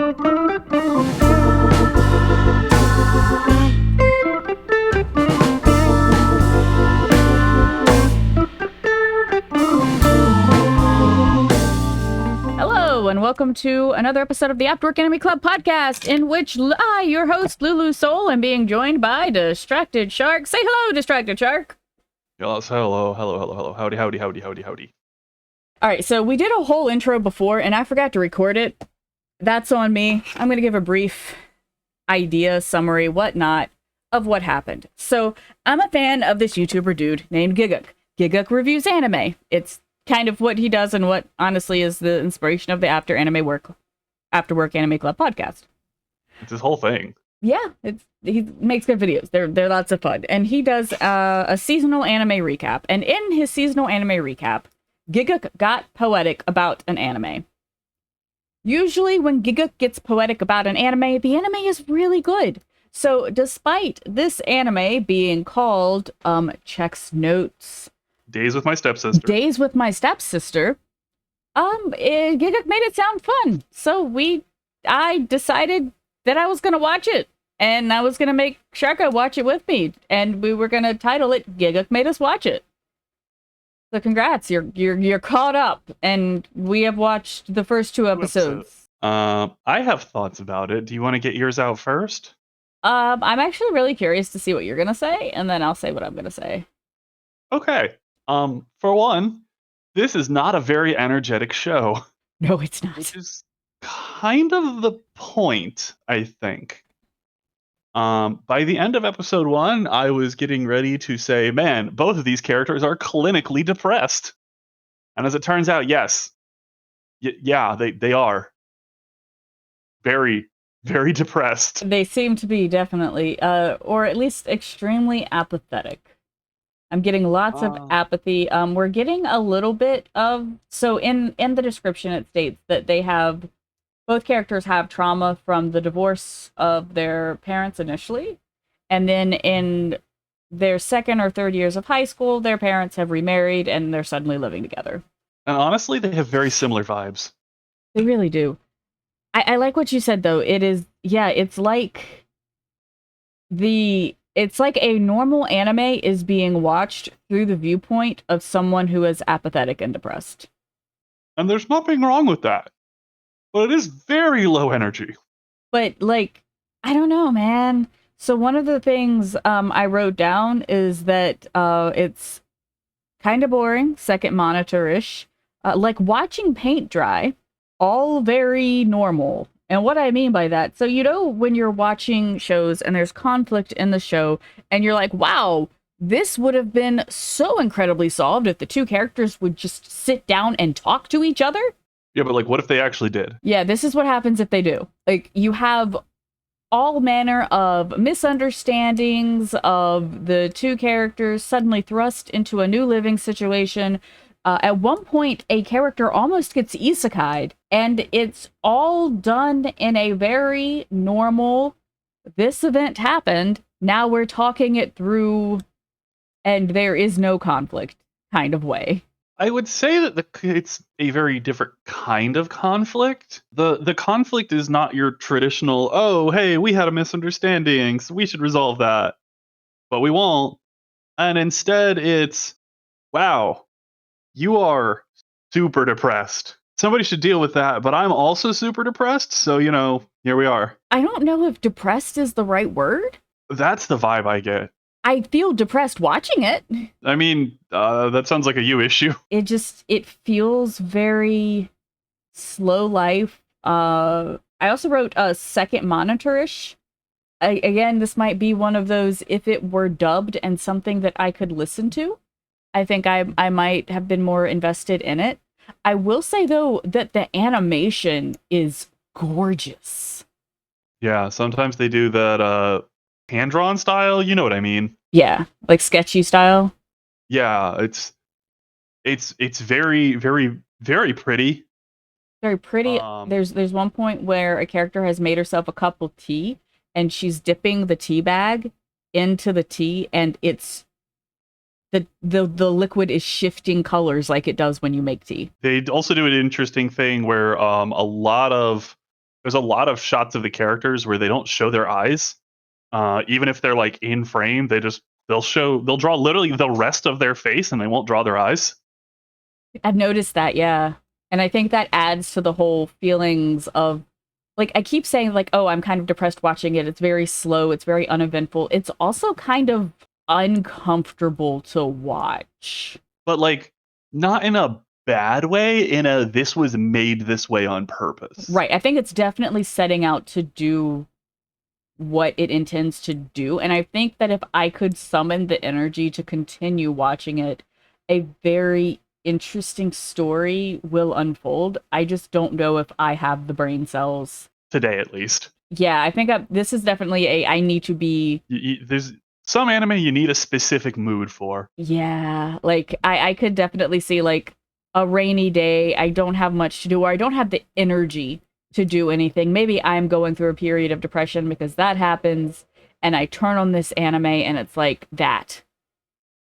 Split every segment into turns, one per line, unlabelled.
Hello, and welcome to another episode of the Afterwork Anime Club podcast, in which I, your host, Lulu Soul, am being joined by Distracted Shark. Say hello, Distracted Shark.
Yes, hello. Howdy.
All right, so we did a whole intro before, and I forgot to record it. That's on me. I'm going to give a brief idea, summary, whatnot, of what happened. So, I'm a fan of this YouTuber dude named Giguk. Giguk reviews anime. It's kind of what he does and what, honestly, is the inspiration of the Afterwork Anime Club podcast.
It's his whole thing.
Yeah, he makes good videos. They're lots of fun. And he does a seasonal anime recap. And in his seasonal anime recap, Giguk got poetic about an anime. Usually when Giguk gets poetic about an anime, the anime is really good. So despite this anime being called Checks Notes
Days with My Stepsister.
Giguk made it sound fun. So I decided that I was going to watch it. And I was going to make Sharka watch it with me. And we were going to title it Giguk Made Us Watch It. So congrats, you're caught up, and we have watched the first two episodes.
I have thoughts about it. Do you want to get yours out first?
I'm actually really curious to see what you're gonna say, and then I'll say what I'm gonna say.
Okay. For one, this is not a very energetic show.
No, it's not.
Which is kind of the point, I think. By the end of episode 1, I was getting ready to say, man, both of these characters are clinically depressed. And as it turns out, yes. Yeah, they are. Very, very depressed.
They seem to be definitely, or at least extremely apathetic. I'm getting lots of apathy. We're getting a little bit of, so in the description it states that both characters have trauma from the divorce of their parents initially, and then in their second or third years of high school, their parents have remarried and they're suddenly living together.
And honestly, they have very similar vibes.
They really do. I like what you said, though. It's like a normal anime is being watched through the viewpoint of someone who is apathetic and depressed.
And there's nothing wrong with that. But it is very low energy.
But, I don't know, man. So one of the things I wrote down is that it's kind of boring, second monitor-ish. Like watching paint dry, all very normal. And what I mean by that, so when you're watching shows and there's conflict in the show, and you're like, wow, this would have been so incredibly solved if the two characters would just sit down and talk to each other?
Yeah, but what if they actually did?
Yeah, this is what happens if they do. You have all manner of misunderstandings of the two characters suddenly thrust into a new living situation. At one point, a character almost gets isekai'd, and it's all done in a very normal, this event happened, now we're talking it through, and there is no conflict kind of way.
I would say that it's a very different kind of conflict. The conflict is not your traditional, oh, hey, we had a misunderstanding, so we should resolve that. But we won't. And instead it's, wow, you are super depressed. Somebody should deal with that, but I'm also super depressed, so, here we are.
I don't know if depressed is the right word.
That's the vibe I get.
I feel depressed watching it.
I mean, that sounds like a you issue.
It feels very slow life. I also wrote a second monitor-ish. Again, this might be one of those, if it were dubbed and something that I could listen to, I think I might have been more invested in it. I will say, though, that the animation is gorgeous.
Yeah, sometimes they do that hand-drawn style, you know what I mean?
Yeah, like sketchy style.
Yeah, it's very, very, very pretty.
Very pretty. There's one point where a character has made herself a cup of tea, and she's dipping the tea bag into the tea, and it's the liquid is shifting colors like it does when you make tea.
They also do an interesting thing where a lot of there's a lot of shots of the characters where they don't show their eyes. Even if they're like in frame, they'll draw literally the rest of their face and they won't draw their eyes.
I've noticed that, yeah. And I think that adds to the whole feelings of, like, I keep saying, like, oh, I'm kind of depressed watching it. It's very slow. It's very uneventful. It's also kind of uncomfortable to watch.
But like not in a bad way, in a this was made this way on purpose.
Right. I think it's definitely setting out to do what it intends to do. And I think that if I could summon the energy to continue watching it, a very interesting story will unfold. I just don't know if I have the brain cells.
Today, at least.
Yeah, I think this is definitely I need to be.
There's some anime you need a specific mood for.
Yeah, like I could definitely see like a rainy day. I don't have much to do, or I don't have the energy to do anything. Maybe I'm going through a period of depression because that happens, and I turn on this anime and it's like that.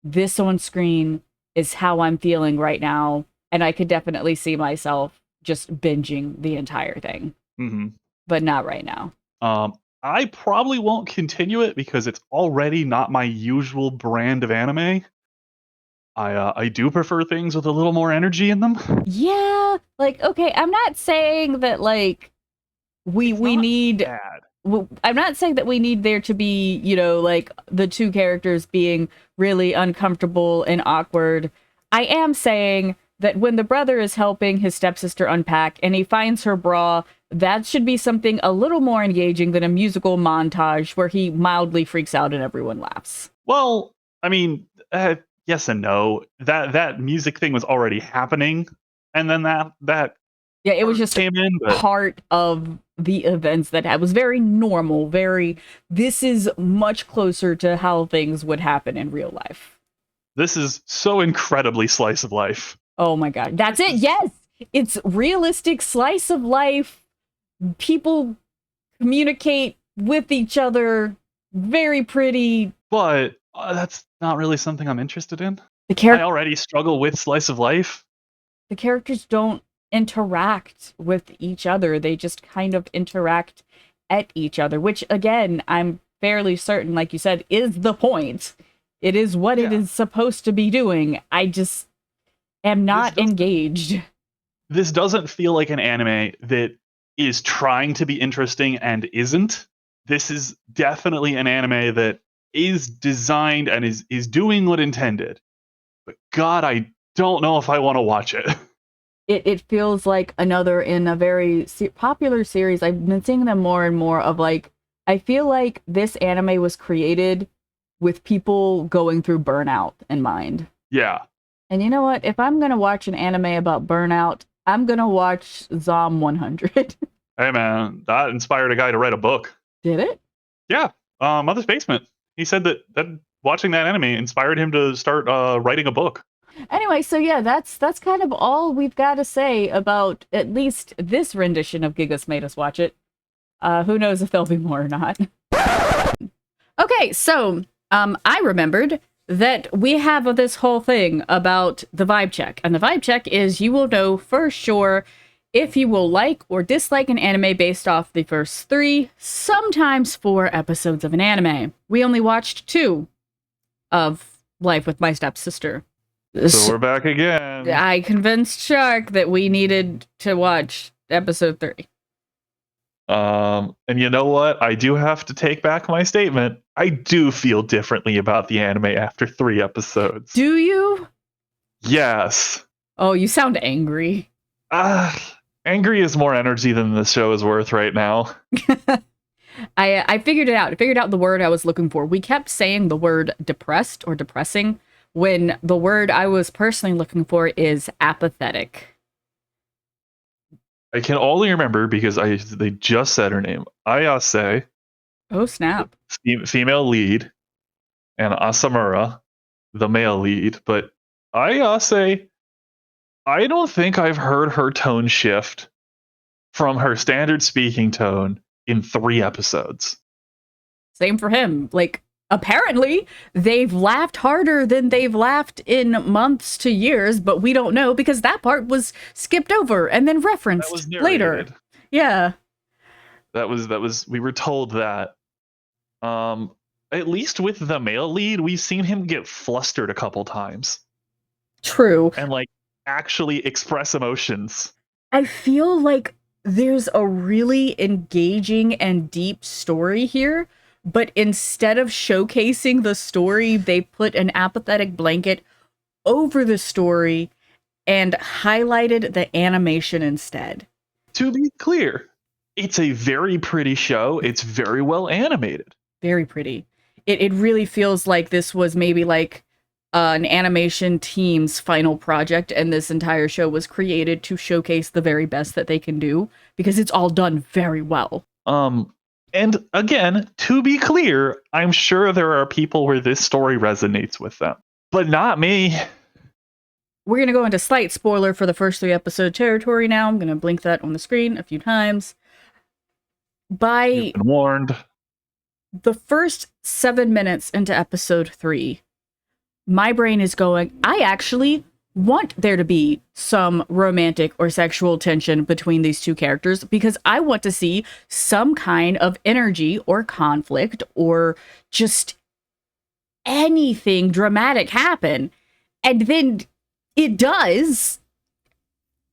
This on screen is how I'm feeling right now, and I could definitely see myself just binging the entire thing.
Mm-hmm.
But not right now.
I probably won't continue it because it's already not my usual brand of anime. I do prefer things with a little more energy in them.
Yeah, like okay, I'm not saying that like we need
bad.
I'm not saying that we need there to be, you know, like the two characters being really uncomfortable and awkward. I am saying that when the brother is helping his stepsister unpack and he finds her bra, that should be something a little more engaging than a musical montage where he mildly freaks out and everyone laughs.
Well, I mean, yes and no. That music thing was already happening, and then that
yeah, it was just
came in, but
part of the events that was very normal. This is much closer to how things would happen in real life.
This is so incredibly slice of life.
Oh my god, that's it. Yes, it's realistic slice of life. People communicate with each other. Very pretty.
But that's not really something I'm interested in.
I
already struggle with slice of life.
The characters don't interact with each other. They just kind of interact at each other, which again, I'm fairly certain, like you said, is the point. It is what it is supposed to be doing. I just am not engaged.
This doesn't feel like an anime that is trying to be interesting and isn't. This is definitely an anime that is designed and is doing what intended. But God, I don't know if I want to watch it.
It feels like another in a very popular series. I've been seeing them more and more of like, I feel like this anime was created with people going through burnout in mind.
Yeah.
And you know what? If I'm going to watch an anime about burnout, I'm going to watch Zom 100.
Hey man, that inspired a guy to write a book.
Did it?
Yeah. Mother's Basement. He said that watching that anime inspired him to start writing a book.
Anyway, so yeah, that's kind of all we've got to say about at least this rendition of Gigas Made Us Watch It. Who knows if there'll be more or not. Okay, so I remembered that we have this whole thing about the vibe check. And the vibe check is you will know for sure if you will like or dislike an anime based off the first 3, sometimes 4 episodes of an anime. We only watched 2 of Life with My Stepsister.
So we're back again.
I convinced Shark that we needed to watch episode 3.
And you know what? I do have to take back my statement. I do feel differently about the anime after 3 episodes.
Do you?
Yes.
Oh, you sound angry.
Angry is more energy than the show is worth right now.
I figured it out. I figured out the word I was looking for. We kept saying the word depressed or depressing when the word I was personally looking for is apathetic.
I can only remember because they just said her name. Ayase.
Oh, snap.
Female lead. And Asamura, the male lead. But Ayase, I don't think I've heard her tone shift from her standard speaking tone in 3 episodes.
Same for him. Like, apparently, they've laughed harder than they've laughed in months to years, but we don't know because that part was skipped over and then referenced later. Yeah.
We were told that. At least with the male lead, we've seen him get flustered a couple times
True.
and like actually express emotions.
I feel like there's a really engaging and deep story here, but instead of showcasing the story, they put an apathetic blanket over the story and highlighted the animation instead.
To be clear, it's a very pretty show. It's very well animated.
Very pretty. It really feels like this was maybe like an animation team's final project, and this entire show was created to showcase the very best that they can do because it's all done very well.
And again, to be clear, I'm sure there are people where this story resonates with them, but not me.
We're going to go into slight spoiler for the first 3 episode territory now. I'm going to blink that on the screen a few times.
You've been warned.
The first 7 minutes into episode 3, my brain is going, I actually want there to be some romantic or sexual tension between these two characters because I want to see some kind of energy or conflict or just anything dramatic happen. And then it does,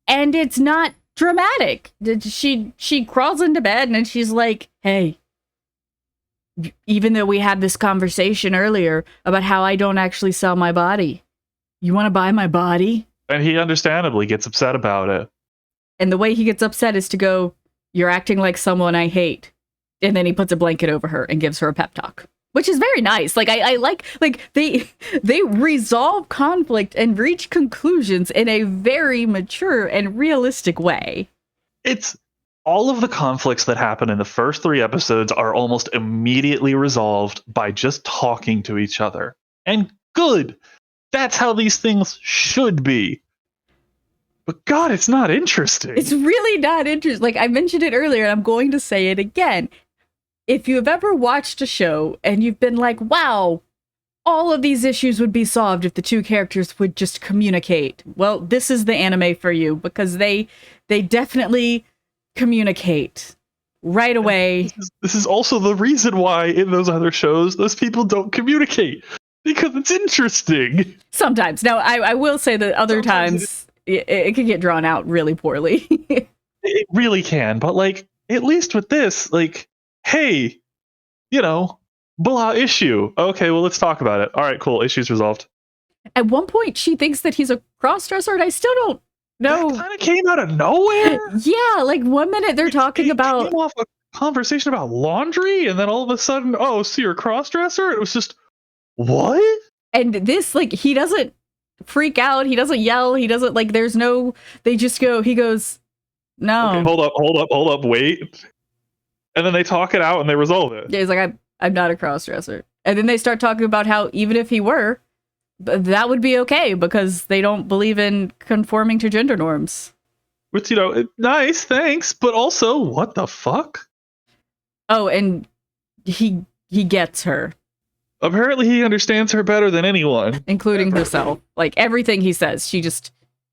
and it's not dramatic. She crawls into bed and she's like, hey, even though we had this conversation earlier about how I don't actually sell my body, you want to buy my body?
And he understandably gets upset about it.
And the way he gets upset is to go, you're acting like someone I hate. And then he puts a blanket over her and gives her a pep talk, which is very nice. Like I like they resolve conflict and reach conclusions in a very mature and realistic way.
It's all of the conflicts that happen in the first 3 episodes are almost immediately resolved by just talking to each other. And good. That's how these things should be. But God, it's not interesting.
It's really not interesting. Like I mentioned it earlier, and I'm going to say it again. If you have ever watched a show and you've been like, wow, all of these issues would be solved if the two characters would just communicate. Well, this is the anime for you because they definitely communicate right away.
This is also the reason why in those other shows, those people don't communicate. Because it's interesting.
Sometimes. Now, I will say that other times it can get drawn out really poorly.
It really can. But, like, at least with this, like, hey, you know, blah issue. Okay, well, let's talk about it. All right, cool. Issue's resolved.
At one point, she thinks that he's a crossdresser, and I still don't know.
That kind of came out of nowhere.
Yeah, like 1 minute they're talking about...
It came off a conversation about laundry, and then all of a sudden, oh, so you're a crossdresser? It was just... What? And
this, like, he doesn't freak out. He doesn't yell. He doesn't, like, there's no... They just go... He goes, no.
Okay, hold up, wait. And then they talk it out and they resolve it.
Yeah, he's like, I'm not a crossdresser. And then they start talking about how even if he were, that would be okay because they don't believe in conforming to gender norms.
Which, you know, nice, thanks. But also, what the fuck?
Oh, and he gets her.
Apparently he understands her better than anyone.
Including herself. Like, everything he says,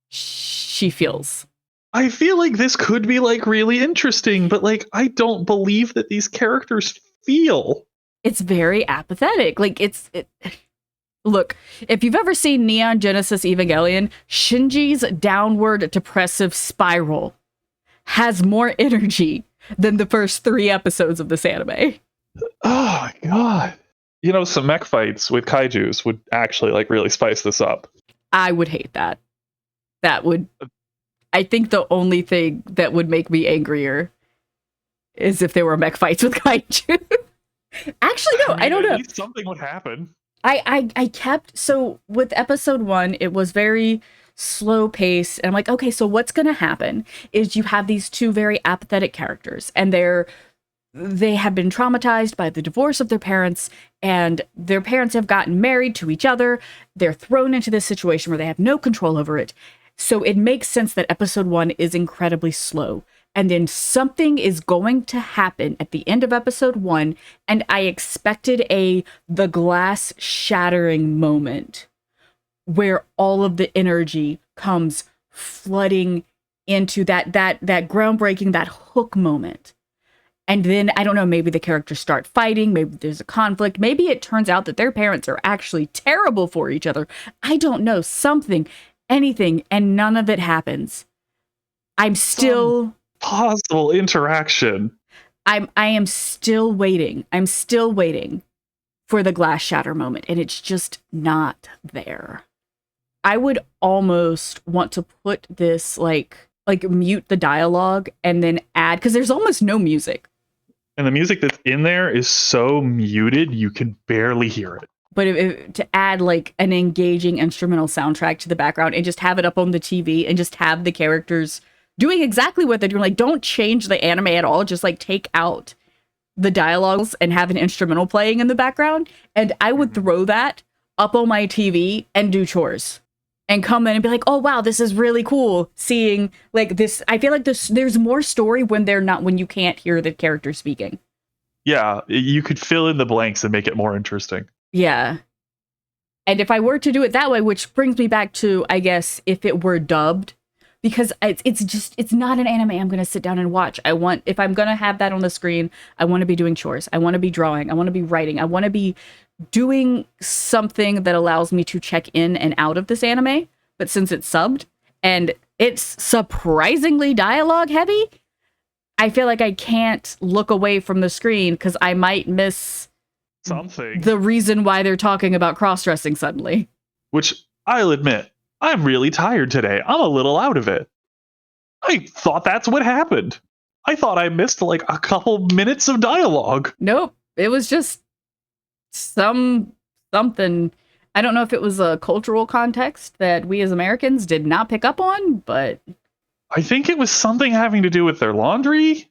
she feels.
I feel like this could be, like, really interesting, but, like, I don't believe that these characters feel.
It's very apathetic. Like, Look, if you've ever seen Neon Genesis Evangelion, Shinji's downward depressive spiral has more energy than the first 3 episodes of this anime.
Oh, my God. You know, some mech fights with kaijus would actually, like, really spice this up.
I would hate that. That would... I think the only thing that would make me angrier is if there were mech fights with kaiju. Actually, no, I don't know.
At least something would happen.
I kept... So, with episode 1, it was very slow pace. And I'm like, okay, so what's going to happen is you have these 2 very apathetic characters. And they have been traumatized by the divorce of their parents, and their parents have gotten married to each other. They're thrown into this situation where they have no control over it. So it makes sense that episode 1 is incredibly slow. And then something is going to happen at the end of episode 1, and I expected the glass shattering moment where all of the energy comes flooding into that groundbreaking, that hook moment. And then, I don't know, maybe the characters start fighting, maybe there's a conflict, maybe it turns out that their parents are actually terrible for each other. I don't know, something, anything, and none of it happens. I'm still
possible interaction.
I am still waiting. I'm still waiting for the glass shatter moment, and it's just not there. I would almost want to put this like mute the dialogue and then add, because there's almost no music.
And the music that's in there is so muted you can barely hear it.
But to add like an engaging instrumental soundtrack to the background and just have it up on the TV and just have the characters doing exactly what they're doing. Like, don't change the anime at all. Just like take out the dialogues and have an instrumental playing in the background. And I would throw that up on my TV and do chores and come in and be like, oh, wow, this is really cool seeing like this. I feel like there's more story when you can't hear the character speaking.
Yeah, you could fill in the blanks and make it more interesting.
Yeah. And if I were to do it that way, which brings me back to, I guess, if it were dubbed, because it's not an anime I'm going to sit down and watch. If I'm going to have that on the screen, I want to be doing chores. I want to be drawing. I want to be writing. I want to be doing something that allows me to check in and out of this anime. But since it's subbed and it's surprisingly dialogue heavy, I feel like I can't look away from the screen because I might miss
something.
The reason why they're talking about cross-dressing suddenly.
Which, I'll admit, I'm really tired today. I'm a little out of it. I thought that's what happened. I thought I missed like a couple minutes of dialogue.
Nope. It was just something. I don't know if it was a cultural context that we as Americans did not pick up on, but
I think it was something having to do with their laundry.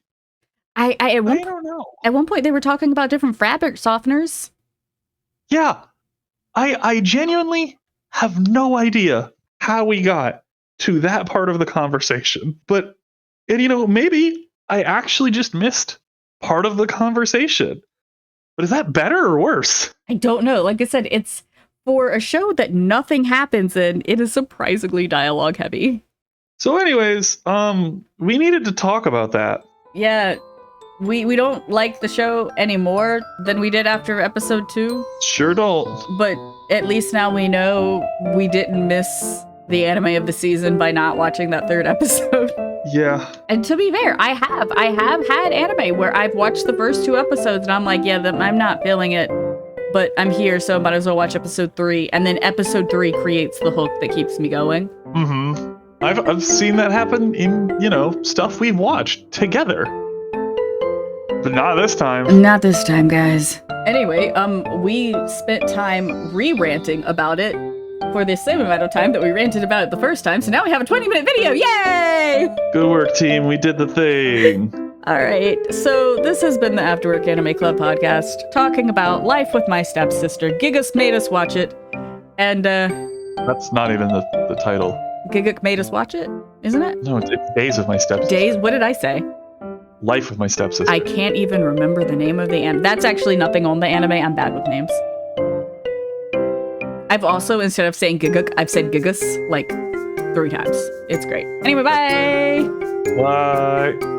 I don't know. At one point they were talking about different fabric softeners.
Yeah. I genuinely have no idea how we got to that part of the conversation. But, and maybe I actually just missed part of the conversation. But is that better or worse?
I don't know. Like I said, it's for a show that nothing happens in, it is surprisingly dialogue heavy.
So anyways, we needed to talk about that.
Yeah. We don't like the show any more than we did after episode 2.
Sure don't.
But at least now we know we didn't miss the anime of the season by not watching that 3rd episode.
Yeah.
And to be fair, I have had anime where I've watched the first 2 episodes and I'm like, yeah, I'm not feeling it, but I'm here, so I might as well watch episode 3. And then episode 3 creates the hook that keeps me going.
Mm-hmm. I've seen that happen in, stuff we've watched together. But not this time.
Not this time, guys. Anyway, we spent time re-ranting about it for the same amount of time that we ranted about it the first time, so now we have a 20-minute video. Yay!
Good work, team. We did the thing.
All right, so this has been the Afterwork Anime Club podcast, talking about life with my stepsister. Gigas made us watch it, and
that's not even the title.
Giguk made us watch it, isn't it?
No, it's Days with My Stepsister.
Days? What did I say?
Life with My Stepsister.
I can't even remember the name of the anime. That's actually nothing on the anime. I'm bad with names. I've also, instead of saying Giguk, I've said Gigas like 3 times. It's great. Anyway, bye!
Bye!